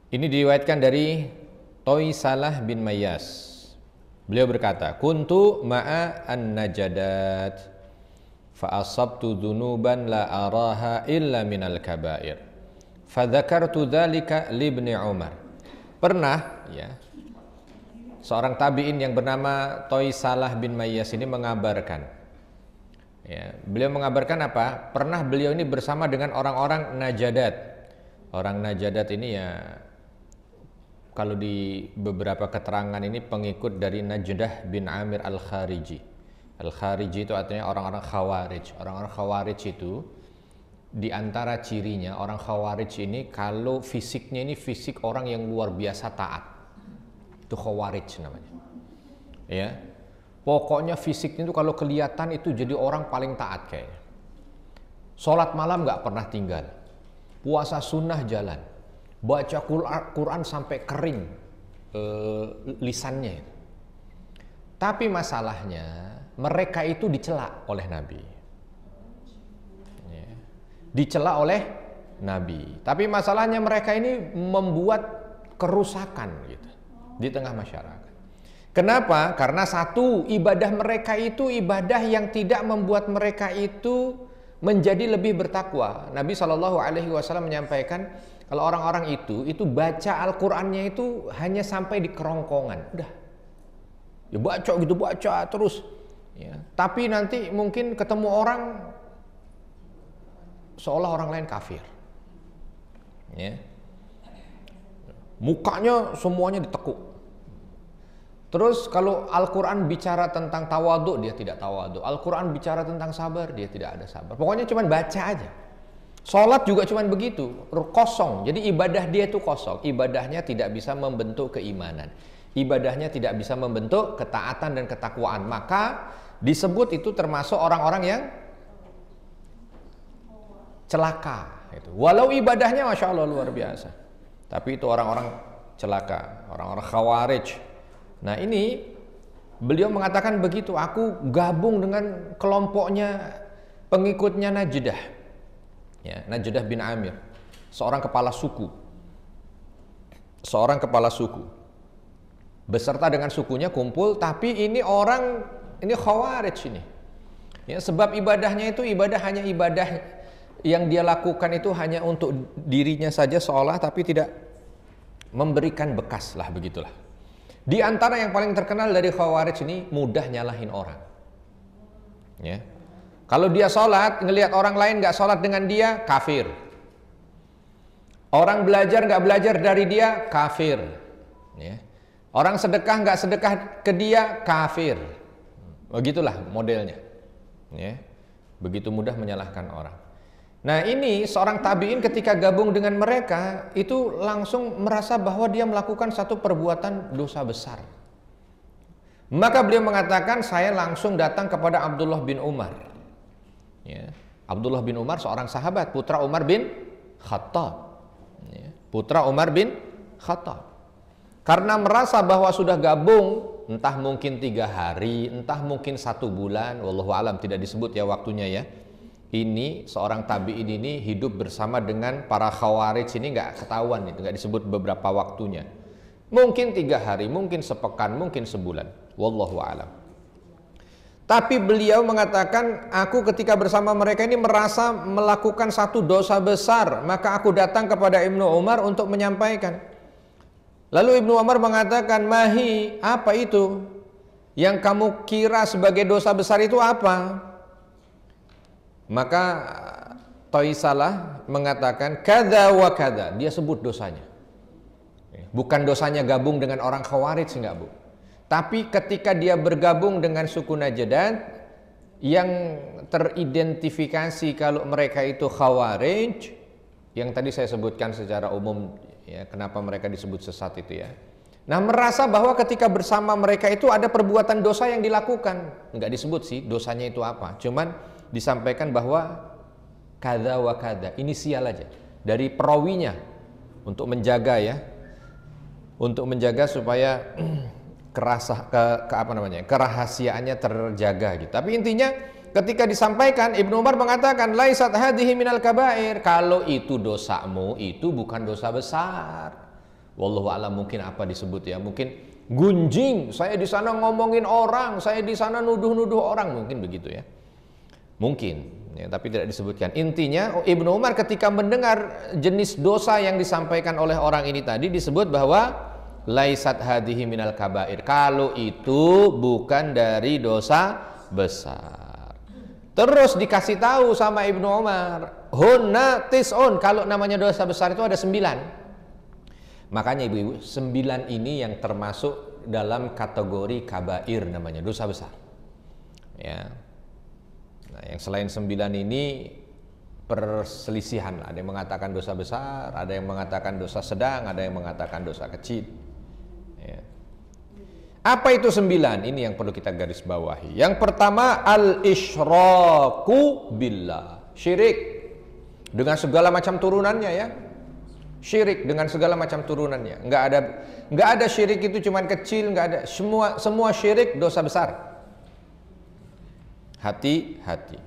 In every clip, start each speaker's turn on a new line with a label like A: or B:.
A: Ini diriwayatkan dari Toisalah bin Mayyas. Beliau berkata, "Kuntu ma'a an-najadat fa asabtu dzunuban la araha illa minal kabair. Fa dzakartu dzalika li Ibnu Umar." Pernah ya, seorang tabi'in yang bernama Toisalah bin Mayyas ini mengabarkan, ya, beliau mengabarkan apa? Pernah beliau ini bersama dengan orang-orang Najadat. Orang Najadat ini ya, kalau di beberapa keterangan ini pengikut dari Najdah bin Amir Al-Khariji. Al-Khariji itu artinya orang-orang Khawarij. Orang-orang Khawarij itu di antara cirinya, orang Khawarij ini kalau fisiknya ini fisik orang yang luar biasa taat. Itu Khawarij namanya. Ya. Pokoknya fisiknya itu kalau kelihatan itu jadi orang paling taat kayaknya. Sholat malam nggak pernah tinggal. Puasa sunnah jalan. Baca Quran sampai kering lisannya. Tapi masalahnya mereka itu dicela oleh Nabi. Ya. Dicela oleh Nabi. Tapi masalahnya mereka ini membuat kerusakan gitu di tengah masyarakat. Kenapa? Karena satu, ibadah mereka itu ibadah yang tidak membuat mereka itu menjadi lebih bertakwa. Nabi SAW menyampaikan, kalau orang-orang itu baca Al-Qur'annya itu hanya sampai di kerongkongan. Udah. Ya baca gitu, baca terus. Ya. Tapi nanti mungkin ketemu orang seolah orang lain kafir. Ya. Mukanya semuanya ditekuk. Terus kalau Al-Quran bicara tentang tawadhu, dia tidak tawadhu. Al-Quran bicara tentang sabar, dia tidak ada sabar. Pokoknya cuma baca aja. Sholat juga cuma begitu, kosong. Jadi ibadah dia itu kosong. Ibadahnya tidak bisa membentuk keimanan. Ibadahnya tidak bisa membentuk ketaatan dan ketakwaan. Maka disebut itu termasuk orang-orang yang celaka. Walau ibadahnya Masya Allah luar biasa. Tapi itu orang-orang celaka, orang-orang Khawarij. Nah ini beliau mengatakan begitu, aku gabung dengan kelompoknya pengikutnya Najdah. Ya, Najdah bin Amir, seorang kepala suku. Seorang kepala suku. Beserta dengan sukunya kumpul, tapi ini orang, ini Khawarij ini. Ya, sebab ibadahnya itu hanya ibadah yang dia lakukan itu hanya untuk dirinya saja seolah, tapi tidak memberikan bekas lah, begitulah. Di antara yang paling terkenal dari Khawarij ini, mudah nyalahin orang. Ya. Kalau dia sholat, ngelihat orang lain nggak sholat dengan dia, kafir. Orang belajar nggak belajar dari dia, kafir. Ya. Orang sedekah nggak sedekah ke dia, kafir. Begitulah modelnya. Ya. Begitu mudah menyalahkan orang. Nah ini seorang tabi'in ketika gabung dengan mereka, itu langsung merasa bahwa dia melakukan satu perbuatan dosa besar. Maka beliau mengatakan, saya langsung datang kepada Abdullah bin Umar. Ya. Abdullah bin Umar seorang sahabat, putra Umar bin Khattab. Ya. Putra Umar bin Khattab. Karena merasa bahwa sudah gabung, entah mungkin 3 hari, entah mungkin 1 bulan, wallahu alam, tidak disebut ya waktunya ya. Ini seorang tabi'in ini hidup bersama dengan para Khawarij ini nggak ketahuan, itu nggak disebut beberapa waktunya. Mungkin 3 hari, mungkin sepekan, mungkin sebulan, wallahu alam. Tapi beliau mengatakan, aku ketika bersama mereka ini merasa melakukan satu dosa besar, maka aku datang kepada Ibnu Umar untuk menyampaikan. Lalu Ibnu Umar mengatakan, mahi, apa itu? Yang kamu kira sebagai dosa besar itu apa? Maka Toisalah mengatakan, kada wa kada. Dia sebut dosanya. Bukan dosanya gabung dengan orang Khawarij, enggak bu. Tapi ketika dia bergabung dengan suku Najdan yang teridentifikasi kalau mereka itu Khawarij, yang tadi saya sebutkan secara umum ya, kenapa mereka disebut sesat itu ya. Nah merasa bahwa ketika bersama mereka itu ada perbuatan dosa yang dilakukan. Enggak disebut sih dosanya itu apa, cuman disampaikan bahwa kada wa kada, inisial aja dari perawinya untuk menjaga ya, untuk menjaga supaya kerahasiaannya terjaga gitu. Tapi intinya ketika disampaikan, Ibnu Umar mengatakan, laisat hadhihi minal kabair. Kalau itu dosamu, itu bukan dosa besar. Wallahu a'lam, mungkin apa disebut ya? Mungkin gunjing, saya di sana ngomongin orang, saya di sana nuduh-nuduh orang, mungkin begitu ya. Mungkin, ya, tapi tidak disebutkan. Intinya Ibnu Umar ketika mendengar jenis dosa yang disampaikan oleh orang ini tadi disebut bahwa laisat hadhihi minal kabair. Kalau itu bukan dari dosa besar. Terus dikasih tahu sama Ibnu Umar, hunna tis'un, kalau namanya dosa besar itu ada 9. Makanya ibu-ibu, 9 ini yang termasuk dalam kategori kabair, namanya dosa besar. Ya. Nah, yang selain 9 ini perselisihan. Ada yang mengatakan dosa besar, ada yang mengatakan dosa sedang, ada yang mengatakan dosa kecil. Ya. Apa itu 9? Ini yang perlu kita garis bawahi. Yang pertama, al-isyraku billah, syirik dengan segala macam turunannya ya. Syirik dengan segala macam turunannya. Nggak ada syirik itu cuman kecil, nggak ada. Semua syirik dosa besar. Hati-hati.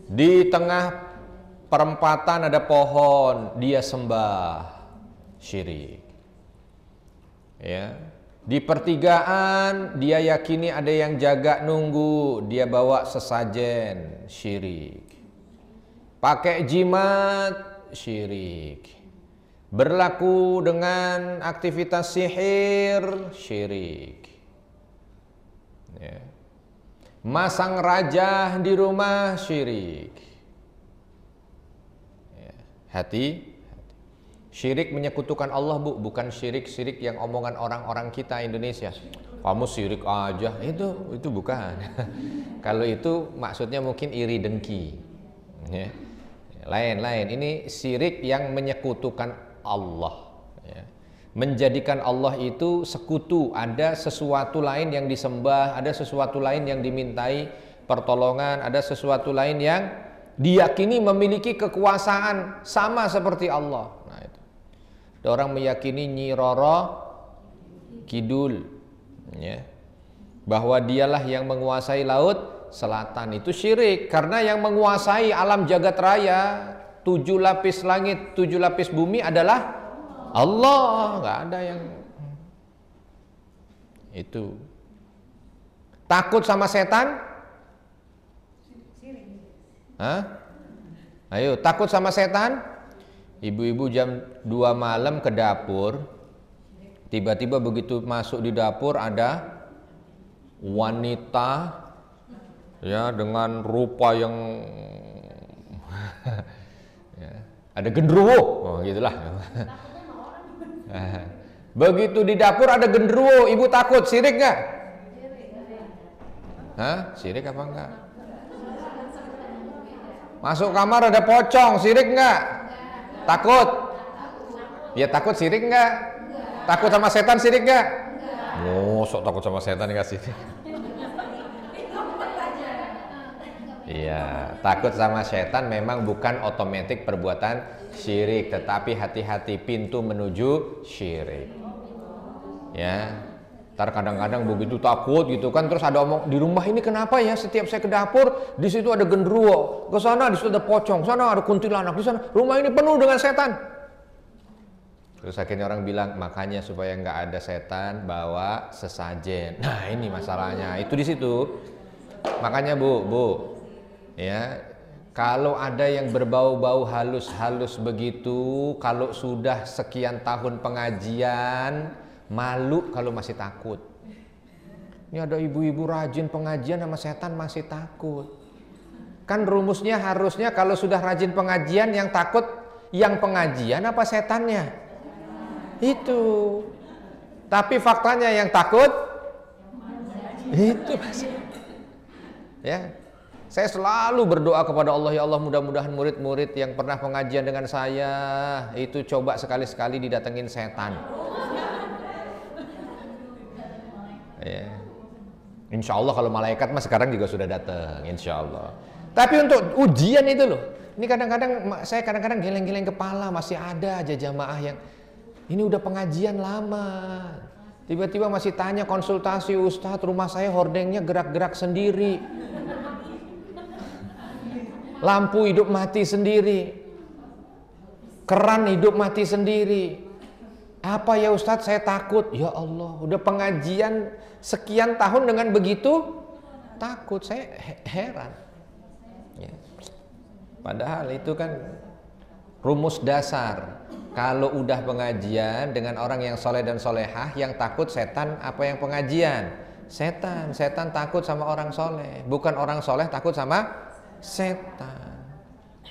A: Di tengah perempatan ada pohon, dia sembah, syirik. Ya. Di pertigaan dia yakini ada yang jaga nunggu, dia bawa sesajen, syirik. Pakai jimat, syirik. Berlaku dengan aktivitas sihir, syirik. Ya. Masang rajah di rumah, syirik. Ya. Hati. Syirik menyekutukan Allah, Bu, bukan syirik-syirik yang omongan orang-orang kita Indonesia. Kamu syirik aja, itu bukan. Kalau itu maksudnya mungkin iri dengki. Ya. Lain-lain, ini syirik yang menyekutukan Allah ya. Menjadikan Allah itu sekutu, ada sesuatu lain yang disembah, ada sesuatu lain yang dimintai pertolongan, ada sesuatu lain yang diyakini memiliki kekuasaan sama seperti Allah. Nah, itu. Ada orang meyakini Nyi Roro Kidul ya, bahwa dialah yang menguasai laut selatan, itu syirik karena yang menguasai alam jagat raya, 7 lapis langit, 7 lapis bumi adalah Allah, nggak ada yang itu. Takut sama setan? Hah? Ayo, takut sama setan? Ibu-ibu jam 2 malam ke dapur, tiba-tiba begitu masuk di dapur ada wanita ya dengan rupa yang ya, ada genderuwo, oh gitulah. Begitu di dapur ada genderuwo, ibu takut, syirik nggak? Hah? Syirik apa enggak? Masuk kamar ada pocong, syirik nggak? Takut? Ya takut, syirik nggak? Takut sama setan, syirik nggak? Oh, sok takut sama setan nggak sih? Iya, takut sama setan memang bukan otomatis perbuatan syirik, tetapi hati-hati pintu menuju syirik. Ya, ntar kadang-kadang begitu takut gitu kan, terus ada omong di rumah ini kenapa ya setiap saya ke dapur di situ ada genderuwo, ke sana di situ ada pocong, sana ada kuntilanak, di sana rumah ini penuh dengan setan. Terus akhirnya orang bilang makanya supaya nggak ada setan bawa sesajen. Nah ini masalahnya, itu di situ. Makanya bu. Ya, kalau ada yang berbau-bau halus-halus begitu, kalau sudah sekian tahun pengajian, malu kalau masih takut. Ini ada ibu-ibu rajin pengajian sama setan masih takut. Kan rumusnya harusnya kalau sudah rajin pengajian yang takut yang pengajian apa setannya? Itu. Tapi faktanya yang takut itu pasti. Ya. Saya selalu berdoa kepada Allah, ya Allah mudah-mudahan murid-murid yang pernah pengajian dengan saya itu coba sekali-sekali didatengin setan. Ya. Insya Allah kalau malaikat mah sekarang juga sudah datang, insya Allah. Tapi untuk ujian itu loh, ini kadang-kadang saya geleng-geleng kepala, masih ada aja jamaah yang ini udah pengajian lama, tiba-tiba masih tanya konsultasi, Ustadz rumah saya hordengnya gerak-gerak sendiri. Lampu hidup mati sendiri. keran hidup mati sendiri. Apa ya Ustadz, saya takut. Ya Allah, udah pengajian sekian tahun dengan begitu takut, saya heran. Ya. Padahal itu kan rumus dasar. Kalau udah pengajian dengan orang yang soleh dan solehah, yang takut setan apa yang pengajian? Setan takut sama orang soleh, bukan orang soleh takut sama setan.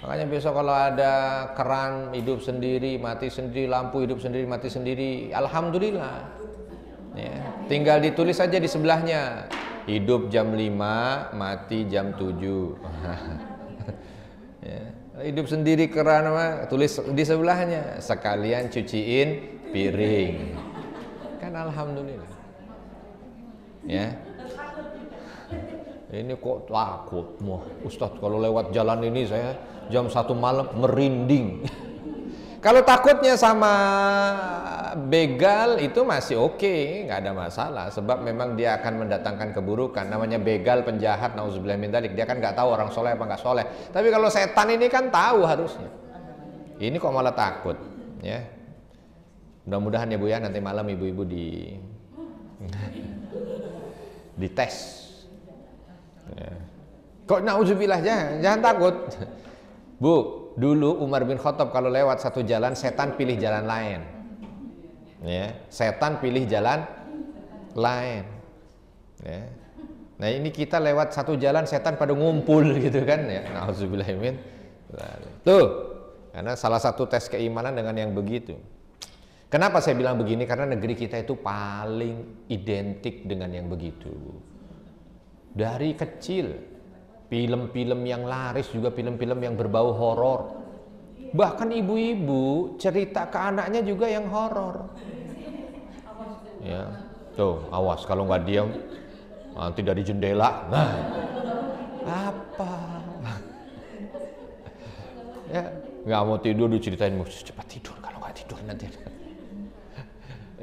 A: Makanya besok kalau ada keran hidup sendiri, mati sendiri, lampu hidup sendiri, mati sendiri, alhamdulillah. Ya, tinggal ditulis saja di sebelahnya, hidup jam 5, mati jam 7. Ya, hidup sendiri keran, tulis di sebelahnya, sekalian cuciin piring. Kan alhamdulillah. Ya. Ini kok takut, Ustadz kalau lewat jalan ini saya jam 1 malam merinding. Kalau takutnya sama begal itu masih oke, nggak ada masalah, sebab memang dia akan mendatangkan keburukan. Namanya begal, penjahat, nauzubillah min dzalik, dia kan nggak tahu orang soleh apa nggak soleh. Tapi kalau setan ini kan tahu harusnya. Ini kok malah takut, ya. Mudah-mudahan ya Bu ya, nanti malam ibu-ibu dites. Ya. Kok nauzubillah, jangan takut. Bu, dulu Umar bin Khattab kalau lewat satu jalan, setan pilih jalan lain. Ya, setan pilih jalan lain. Ya. Nah ini kita lewat satu jalan, setan pada ngumpul gitu kan ya. Nauzubillah min. Tuh, karena salah satu tes keimanan dengan yang begitu. Kenapa saya bilang begini? Karena negeri kita itu paling identik dengan yang begitu. Dari kecil, film-film yang laris juga film-film yang berbau horor. Bahkan ibu-ibu cerita ke anaknya juga yang horor. Ya, tuh awas kalau nggak diam nanti dari jendela. Nah, apa? Ya, nggak mau tidur diceritain, cepat tidur, kalau nggak tidur nanti.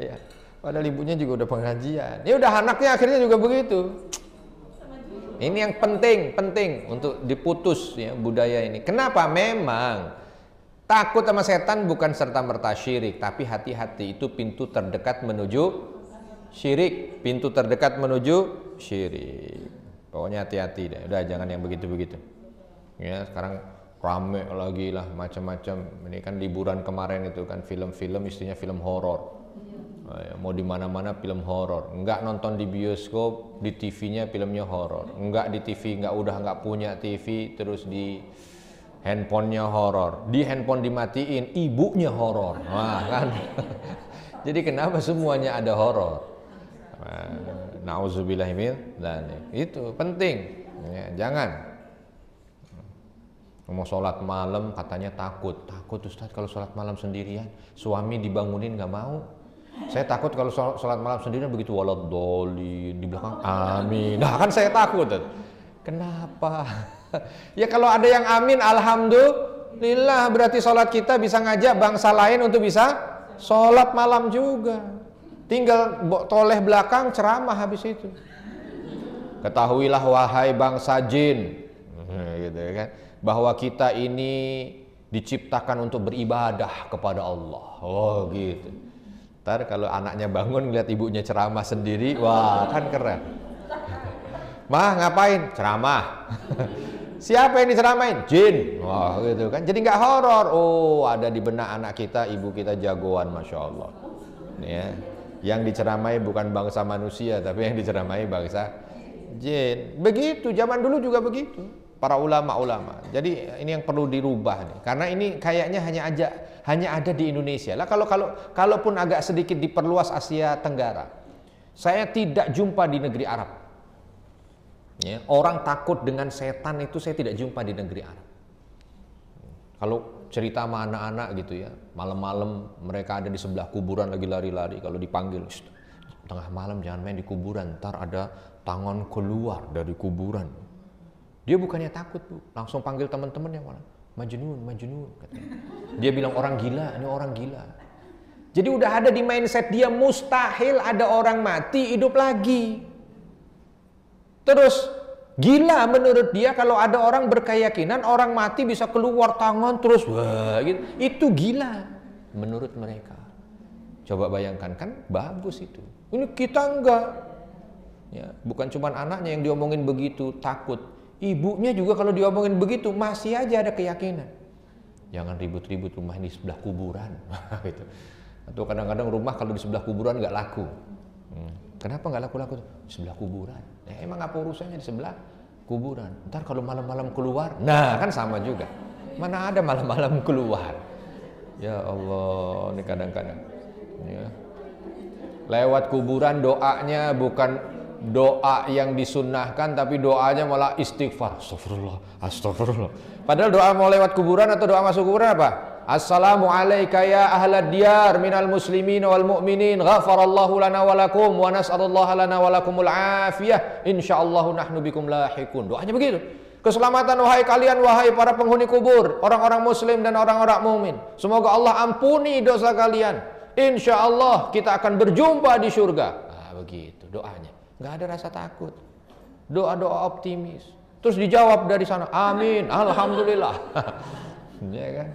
A: Ya, padahal ibunya juga udah pengajian. Ya udah, anaknya akhirnya juga begitu. Ini yang penting untuk diputus ya budaya ini. Kenapa? Memang takut sama setan bukan serta-merta syirik, tapi hati-hati, itu pintu terdekat menuju syirik, pintu terdekat menuju syirik. Pokoknya hati-hati deh. Udah jangan yang begitu-begitu. Ya, sekarang rame lagi lah macam-macam. Ini kan liburan kemarin itu kan film-film, istinya film horor. Mau di mana-mana film horor. Enggak nonton di bioskop, di TV-nya filmnya horor. Enggak di TV, enggak punya TV, terus di handphonenya horor. Di handphone dimatiin, ibunya horor. Wah kan. Jadi kenapa semuanya ada horor? Nauzubillah min dzalik. Itu penting. Ya, jangan. Mau sholat malam katanya takut Ustadz kalau sholat malam sendirian, suami dibangunin nggak mau. Saya takut kalau sholat malam sendirian begitu waladhdallin di belakang amin. Nah kan saya takut. Kenapa? Ya kalau ada yang amin alhamdulillah, berarti sholat kita bisa ngajak bangsa lain untuk bisa sholat malam juga. Tinggal toleh belakang ceramah habis itu. Ketahuilah wahai bangsa jin, gitu kan, bahwa kita ini diciptakan untuk beribadah kepada Allah. Oh gitu. Ntar kalau anaknya bangun lihat ibunya ceramah sendiri, wah kan keren. Mah ngapain? Ceramah. Siapa yang diceramain? Jin. Wah gitu kan. Jadi nggak horor. Oh ada di benak anak kita, ibu kita jagoan, masya Allah. Ya. Yang diceramai bukan bangsa manusia, tapi yang diceramai bangsa jin. Begitu. Zaman dulu juga begitu. Para ulama-ulama. Jadi ini yang perlu dirubah nih. Karena ini kayaknya hanya ada di Indonesia. Lah kalaupun agak sedikit diperluas Asia Tenggara. Saya tidak jumpa di negeri Arab. Ya, orang takut dengan setan itu saya tidak jumpa di negeri Arab. Kalau cerita sama anak-anak gitu ya, malam-malam mereka ada di sebelah kuburan lagi lari-lari, kalau dipanggil, tengah malam jangan main di kuburan, ntar ada tangan keluar dari kuburan. Dia bukannya takut Bu, langsung panggil teman-temannya malah, Majnun, katanya. Dia bilang orang gila, ini orang gila. Jadi udah ada di mindset dia, mustahil ada orang mati hidup lagi. Terus Gila menurut dia kalau ada orang berkeyakinan orang mati bisa keluar tangan terus, wah, gitu. Itu gila menurut mereka. Coba bayangkan, kan bagus itu. Ini kita enggak. Ya, bukan cuma anaknya yang diomongin begitu, takut. Ibunya juga kalau diomongin begitu masih aja ada keyakinan. Jangan ribut-ribut, rumah ini sebelah kuburan. Gitu. Atau kadang-kadang rumah kalau di sebelah kuburan nggak laku. Kenapa nggak laku-laku? Sebelah kuburan. Ya, emang apa urusannya di sebelah kuburan? Ntar kalau malam-malam keluar, nah kan sama juga. Mana ada malam-malam keluar? Ya Allah, ini kadang-kadang. Ya. Lewat kuburan doanya bukan doa yang disunnahkan, tapi doanya malah istighfar. Astagfirullah, astagfirullah. Padahal doa mau lewat kuburan atau doa masuk kuburan apa? Assalamu alayka ya ahlad diyar minal muslimin wal mu'minin ghafarallahu lana walakum wa nas'alullaha lana walakumul afiyah insyaallahu nahnu bikum lahikun. Doanya begitu. Keselamatan wahai kalian, wahai para penghuni kubur, orang-orang muslim dan orang-orang mukmin. Semoga Allah ampuni dosa kalian. Insyaallah kita akan berjumpa di surga. Nah, begitu doanya. Nggak ada rasa takut. Doa-doa optimis. Terus dijawab dari sana, amin, alhamdulillah. Ya kan?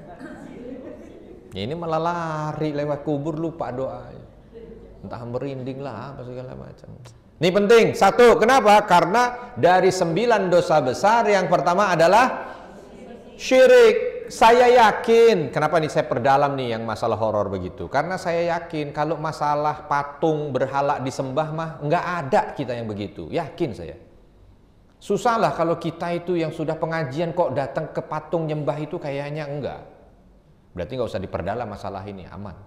A: Ya, ini malah lari lewat kubur lupa doanya. Entah merinding lah apa segala macam. Ini penting. Satu, kenapa? Karena dari 9 dosa besar yang pertama adalah syirik. Saya yakin, kenapa nih saya perdalam nih yang masalah horor begitu? Karena saya yakin kalau masalah patung berhala disembah mah nggak ada kita yang begitu. Yakin saya. Susah lah kalau kita itu yang sudah pengajian kok datang ke patung nyembah itu kayaknya enggak. Berarti nggak usah diperdalam masalah ini, aman.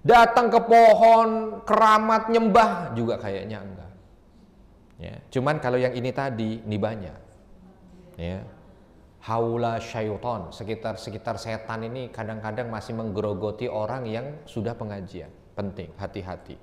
A: Datang ke pohon keramat nyembah juga kayaknya enggak. Ya, cuman kalau yang ini tadi, ini banyak. Ya. Haula syaiton, sekitar setan ini kadang-kadang masih menggerogoti orang yang sudah pengajian. Penting, hati-hati.